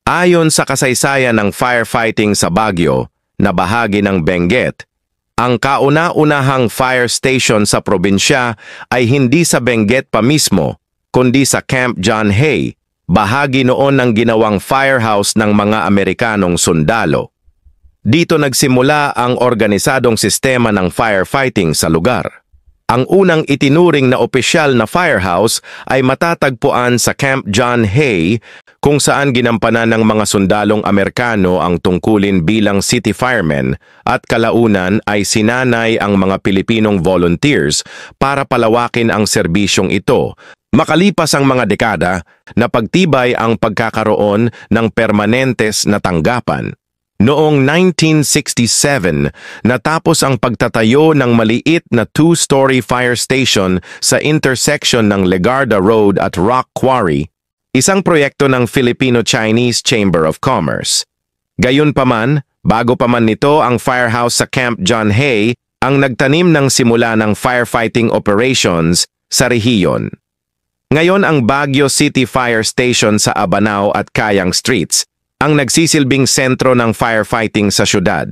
Ayon sa kasaysayan ng firefighting sa Baguio, na bahagi ng Benguet, ang kauna-unahang fire station sa probinsya ay hindi sa Benguet pa mismo, kundi sa Camp John Hay, bahagi noon ng ginawang firehouse ng mga Amerikanong sundalo. Dito nagsimula ang organisadong sistema ng firefighting sa lugar. Ang unang itinuring na opisyal na firehouse ay matatagpuan sa Camp John Hay, kung saan ginampanan ng mga sundalong Amerikano ang tungkulin bilang city firemen at kalaunan ay sinanay ang mga Pilipinong volunteers para palawakin ang serbisyong ito. Makalipas ang mga dekada, napagtibay ang pagkakaroon ng permanentes na tanggapan. Noong 1967, natapos ang pagtatayo ng maliit na two-story fire station sa intersection ng Legarda Road at Rock Quarry, isang proyekto ng Filipino-Chinese Chamber of Commerce. Gayunpaman, bago pa man nito ang firehouse sa Camp John Hay, ang nagtanim ng simula ng firefighting operations sa rehiyon. Ngayon ang Baguio City Fire Station sa Abanao at Kayang Streets, ang nagsisilbing sentro ng firefighting sa syudad.